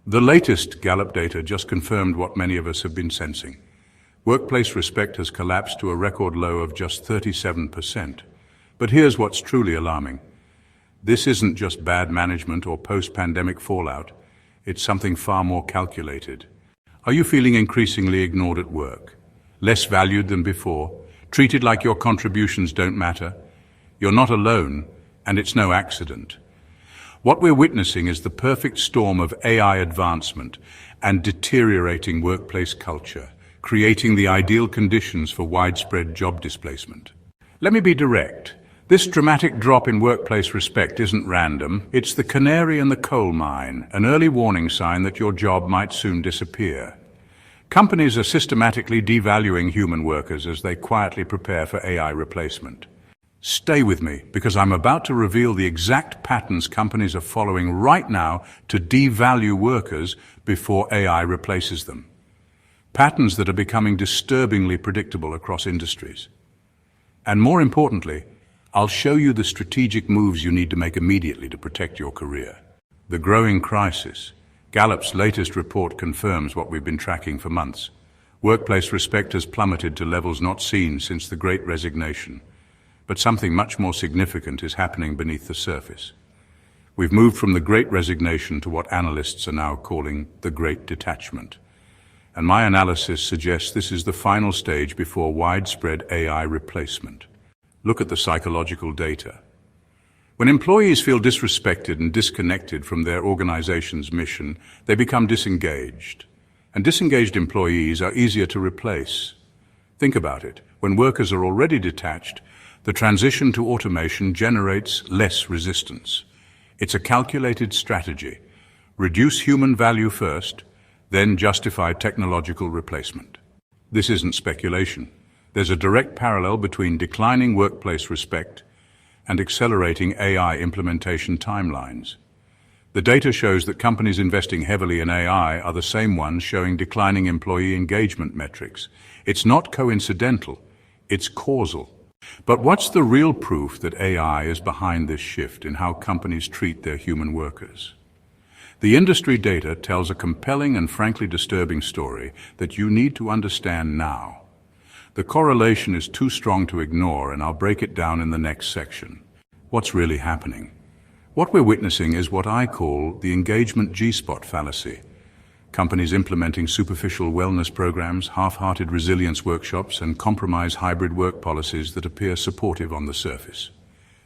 The latest Gallup data just confirmed what many of us have been sensing. Workplace respect has collapsed to a record low of just 37%. But here's what's truly alarming. This isn't just bad management or post-pandemic fallout. It's something far more calculated. Are you feeling increasingly ignored at work? Less valued than before? Treated like your contributions don't matter? You're not alone, and it's no accident. What we're witnessing is the perfect storm of AI advancement and deteriorating workplace culture, creating the ideal conditions for widespread job displacement. Let me be direct. This dramatic drop in workplace respect isn't random. It's the canary in the coal mine, an early warning sign that your job might soon disappear. Companies are systematically devaluing human workers as they quietly prepare for AI replacement. Stay with me, because I'm about to reveal the exact patterns companies are following right now to devalue workers before AI replaces them. Patterns that are becoming disturbingly predictable across industries. And more importantly, I'll show you the strategic moves you need to make immediately to protect your career. The growing crisis. Gallup's latest report confirms what we've been tracking for months. Workplace respect has plummeted to levels not seen since the Great Resignation. But something much more significant is happening beneath the surface. We've moved from the Great Resignation to what analysts are now calling the Great Detachment. And my analysis suggests this is the final stage before widespread AI replacement. Look at the psychological data. When employees feel disrespected and disconnected from their organization's mission, they become disengaged. And disengaged employees are easier to replace. Think about it. When workers are already detached, the transition to automation generates less resistance. It's a calculated strategy. Reduce human value first, then justify technological replacement. This isn't speculation. There's a direct parallel between declining workplace respect and accelerating AI implementation timelines. The data shows that companies investing heavily in AI are the same ones showing declining employee engagement metrics. It's not coincidental, it's causal. But what's the real proof that AI is behind this shift in how companies treat their human workers? The industry data tells a compelling and frankly disturbing story that you need to understand now. The correlation is too strong to ignore, and I'll break it down in the next section. What's really happening? What we're witnessing is what I call the engagement G-spot fallacy. Companies implementing superficial wellness programs, half-hearted resilience workshops, and compromise hybrid work policies that appear supportive on the surface.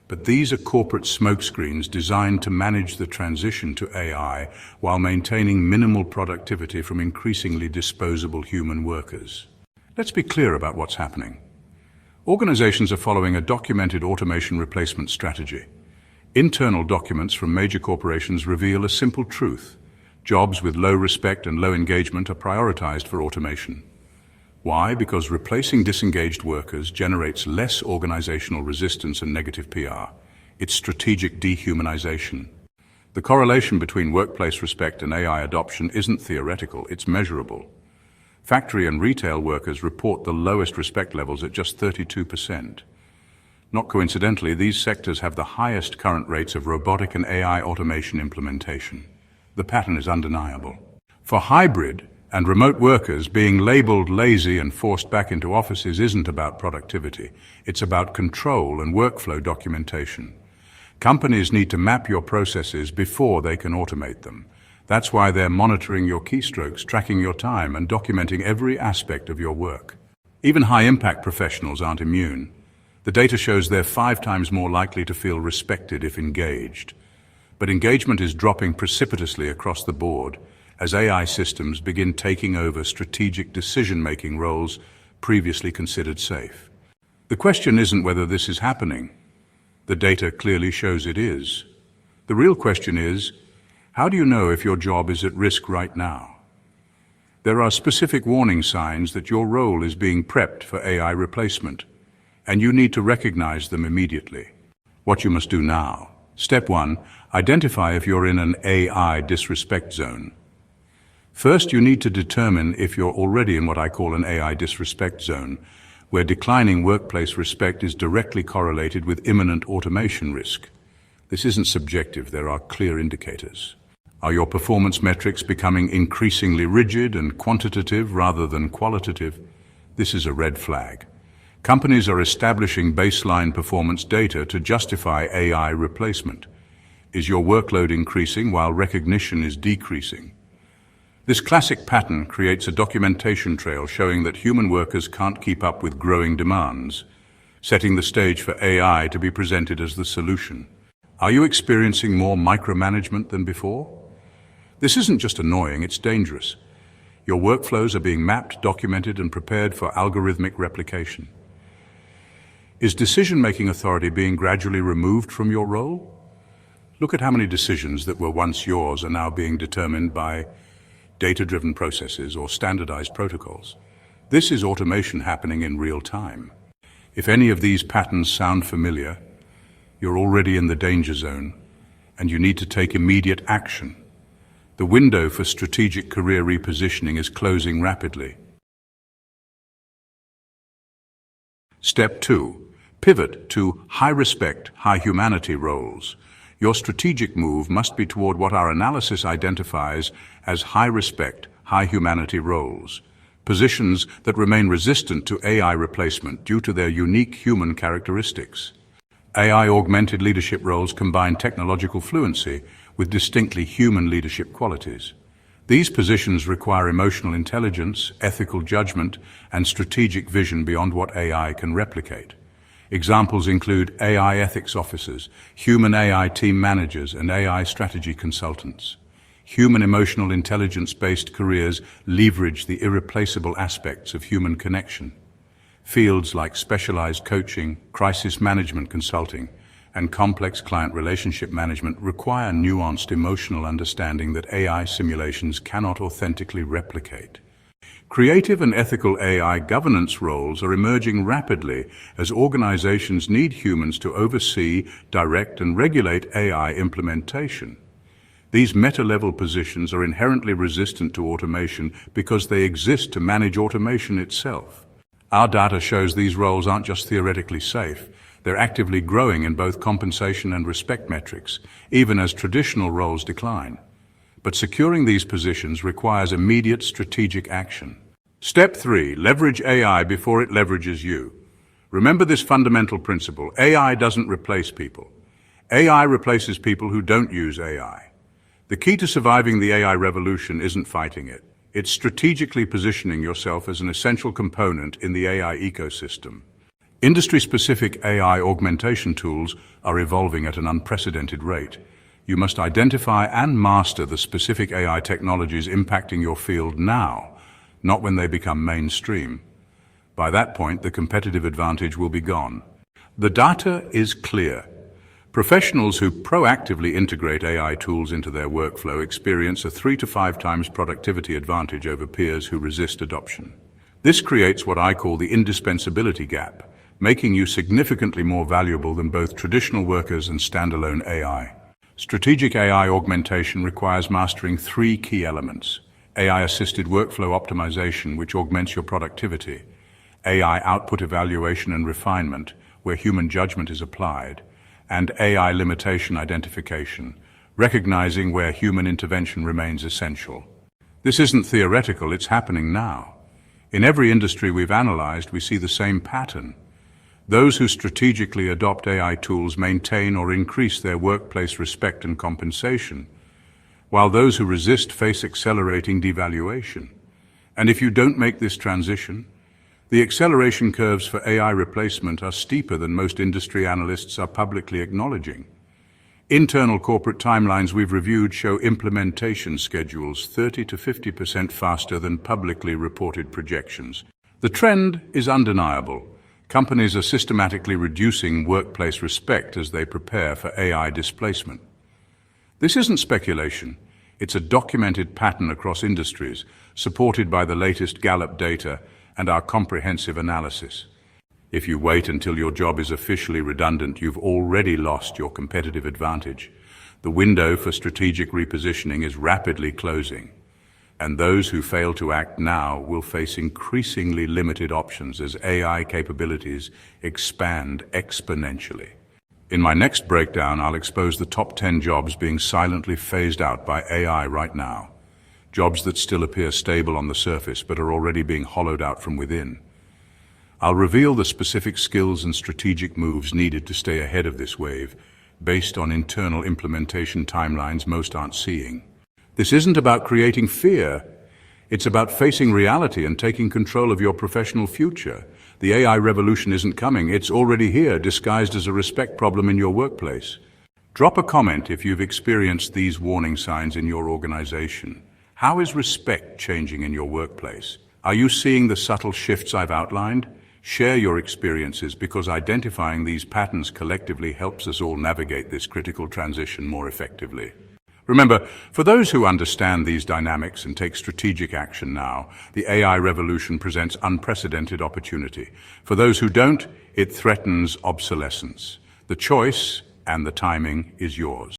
But these are corporate smokescreens designed to manage the transition to AI while maintaining minimal productivity from increasingly disposable human workers. Let's be clear about what's happening. Organizations are following a documented automation replacement strategy. Internal documents from major corporations reveal a simple truth. Jobs with low respect and low engagement are prioritized for automation. Why? Because replacing disengaged workers generates less organizational resistance and negative PR. It's strategic dehumanization. The correlation between workplace respect and AI adoption isn't theoretical, it's measurable. Factory and retail workers report the lowest respect levels at just 32%. Not coincidentally, these sectors have the highest current rates of robotic and AI automation implementation. The pattern is undeniable. For hybrid and remote workers, being labeled lazy and forced back into offices isn't about productivity. It's about control and workflow documentation. Companies need to map your processes before they can automate them. That's why they're monitoring your keystrokes, tracking your time, and documenting every aspect of your work. Even high-impact professionals aren't immune. The data shows they're 5 times more likely to feel respected if engaged. But engagement is dropping precipitously across the board as AI systems begin taking over strategic decision-making roles previously considered safe. The question isn't whether this is happening. The data clearly shows it is. The real question is, how do you know if your job is at risk right now? There are specific warning signs that your role is being prepped for AI replacement, and you need to recognize them immediately. What you must do now. Step 1, identify if you're in an AI disrespect zone. First, you need to determine if you're already in what I call an AI disrespect zone, where declining workplace respect is directly correlated with imminent automation risk. This isn't subjective, there are clear indicators. Are your performance metrics becoming increasingly rigid and quantitative rather than qualitative? This is a red flag. Companies are establishing baseline performance data to justify AI replacement. Is your workload increasing while recognition is decreasing? This classic pattern creates a documentation trail showing that human workers can't keep up with growing demands, setting the stage for AI to be presented as the solution. Are you experiencing more micromanagement than before? This isn't just annoying, it's dangerous. Your workflows are being mapped, documented, and prepared for algorithmic replication. Is decision-making authority being gradually removed from your role? Look at how many decisions that were once yours are now being determined by data-driven processes or standardized protocols. This is automation happening in real time. If any of these patterns sound familiar, you're already in the danger zone, and you need to take immediate action. The window for strategic career repositioning is closing rapidly. Step 2. Pivot to high-respect, high-humanity roles. Your strategic move must be toward what our analysis identifies as high-respect, high-humanity roles, positions that remain resistant to AI replacement due to their unique human characteristics. AI-augmented leadership roles combine technological fluency with distinctly human leadership qualities. These positions require emotional intelligence, ethical judgment, and strategic vision beyond what AI can replicate. Examples include AI ethics officers, human AI team managers, and AI strategy consultants. Human emotional intelligence-based careers leverage the irreplaceable aspects of human connection. Fields like specialized coaching, crisis management consulting, and complex client relationship management require nuanced emotional understanding that AI simulations cannot authentically replicate. Creative and ethical AI governance roles are emerging rapidly as organizations need humans to oversee, direct, and regulate AI implementation. These meta-level positions are inherently resistant to automation because they exist to manage automation itself. Our data shows these roles aren't just theoretically safe, they're actively growing in both compensation and respect metrics, even as traditional roles decline. But securing these positions requires immediate strategic action. Step 3. Leverage AI before it leverages you. Remember this fundamental principle: AI doesn't replace people. AI replaces people who don't use AI. The key to surviving the AI revolution isn't fighting it. It's strategically positioning yourself as an essential component in the AI ecosystem. Industry-specific AI augmentation tools are evolving at an unprecedented rate. You must identify and master the specific AI technologies impacting your field now, not when they become mainstream. By that point, the competitive advantage will be gone. The data is clear. Professionals who proactively integrate AI tools into their workflow experience a 3 to 5 times productivity advantage over peers who resist adoption. This creates what I call the indispensability gap, making you significantly more valuable than both traditional workers and standalone AI. Strategic AI augmentation requires mastering 3 key elements: AI-assisted workflow optimization, which augments your productivity; AI output evaluation and refinement, where human judgment is applied; and AI limitation identification, recognizing where human intervention remains essential. This isn't theoretical, it's happening now. In every industry we've analyzed, we see the same pattern. Those who strategically adopt AI tools maintain or increase their workplace respect and compensation, while those who resist face accelerating devaluation. And if you don't make this transition, the acceleration curves for AI replacement are steeper than most industry analysts are publicly acknowledging. Internal corporate timelines we've reviewed show implementation schedules 30 to 50% faster than publicly reported projections. The trend is undeniable. Companies are systematically reducing workplace respect as they prepare for AI displacement. This isn't speculation. It's a documented pattern across industries, supported by the latest Gallup data and our comprehensive analysis. If you wait until your job is officially redundant, you've already lost your competitive advantage. The window for strategic repositioning is rapidly closing, and those who fail to act now will face increasingly limited options as AI capabilities expand exponentially. In my next breakdown, I'll expose the top 10 jobs being silently phased out by AI right now. Jobs that still appear stable on the surface but are already being hollowed out from within. I'll reveal the specific skills and strategic moves needed to stay ahead of this wave, based on internal implementation timelines most aren't seeing. This isn't about creating fear. It's about facing reality and taking control of your professional future. The AI revolution isn't coming, it's already here, disguised as a respect problem in your workplace. Drop a comment if you've experienced these warning signs in your organization. How is respect changing in your workplace? Are you seeing the subtle shifts I've outlined? Share your experiences, because identifying these patterns collectively helps us all navigate this critical transition more effectively. Remember, for those who understand these dynamics and take strategic action now, the AI revolution presents unprecedented opportunity. For those who don't, it threatens obsolescence. The choice and the timing is yours.